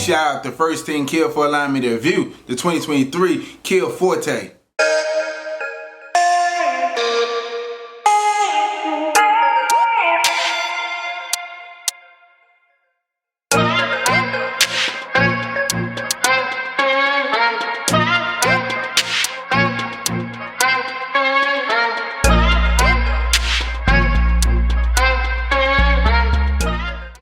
shout out to First Team Kia for allowing me to review the 2023 Kia Forte.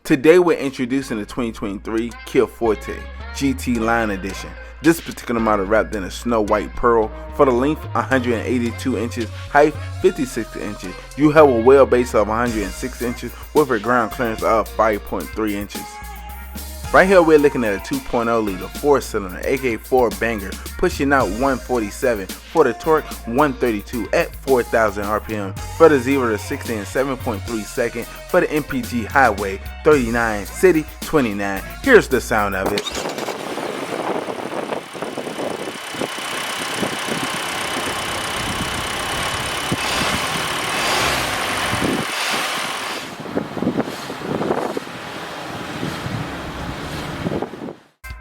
Today we're introducing the 2023 Kia Forte GT Line Edition. This particular model wrapped in a snow white pearl. For the length 182 inches, height 56 inches. You have a wheelbase of 106 inches with a ground clearance of 5.3 inches. Right here we're looking at a 2.0 liter 4-cylinder AK4 banger pushing out 147 for the torque, 132 at 4,000 RPM for the 0 to 60 in 7.3 seconds for the MPG highway, 39 city, 29. Here's the sound of it.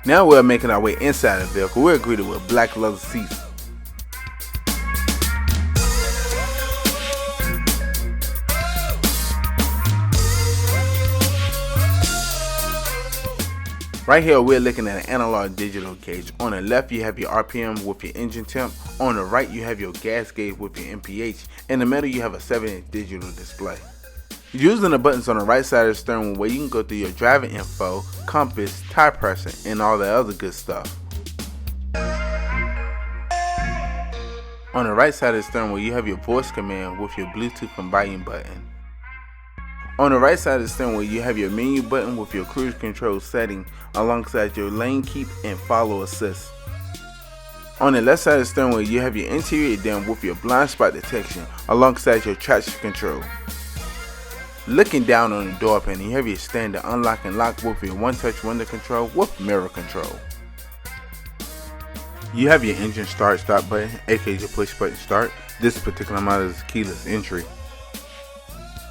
Now we're making our way inside the vehicle. We're greeted with black leather seats. Right here we're looking at an analog digital gauge. On the left you have your RPM with your engine temp. On the right you have your gas gauge with your MPH. In the middle you have a 7-inch digital display. Using the buttons on the right side of the steering wheel, you can go through your driving info, compass, tire pressure, and all the other good stuff. On the right side of the steering wheel, you have your voice command with your Bluetooth and volume button. On the right side of the steering wheel, you have your menu button with your cruise control setting alongside your lane keep and follow assist. On the left side of the steering wheel, you have your interior dim with your blind spot detection alongside your traction control. Looking down on the door panel, you have your standard unlock and lock with your one-touch window control with mirror control. You have your engine start-stop button, aka your push button start. This particular model is keyless entry.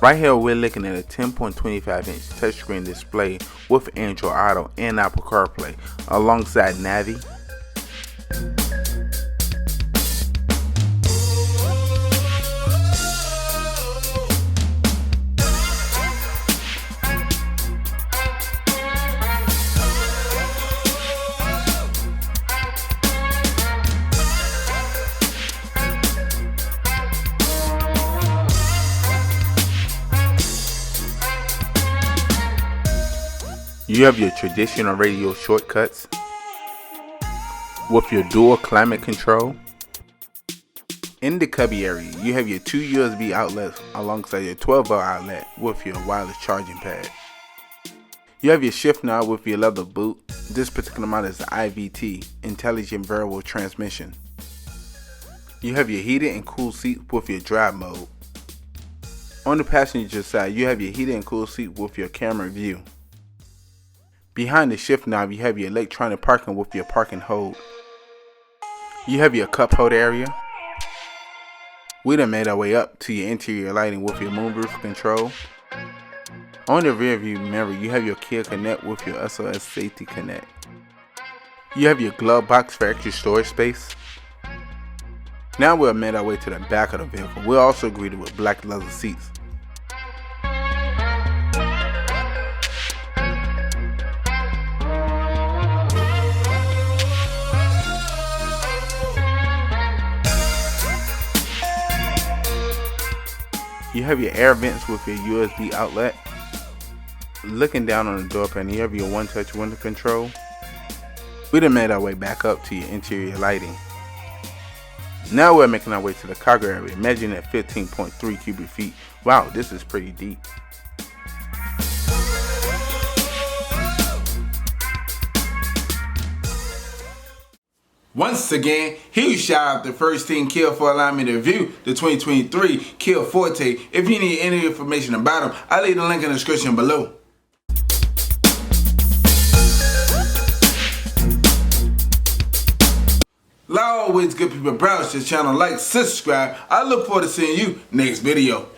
Right here we're looking at a 10.25-inch touchscreen display with Android Auto and Apple CarPlay alongside Navi. You have your traditional radio shortcuts with your dual climate control. In the cubby area, you have your 2 USB outlets alongside your 12-volt outlet with your wireless charging pad. You have your shift knob with your leather boot. This particular model is the IVT, Intelligent Variable Transmission. You have your heated and cooled seat with your drive mode. On the passenger side, you have your heated and cooled seat with your camera view. Behind the shift knob, you have your electronic parking with your parking hold. You have your cup holder area. We done made our way up to your interior lighting with your moonroof control. On the rear view mirror, you have your Kia Connect with your SOS Safety Connect. You have your glove box for extra storage space. Now we've made our way to the back of the vehicle. We're also greeted with black leather seats. You have your air vents with your USB outlet. Looking down on the door panel, you have your one-touch window control. We done made our way back up to your interior lighting. Now we're making our way to the cargo area, measuring at 15.3 cubic feet. Wow, this is pretty deep. Once again, huge shout out to First Team Kia for allowing me to review the 2023 Kia Forte. If you need any information about them, I'll leave the link in the description below. Like always, good people, browse this channel, like, subscribe. I look forward to seeing you next video.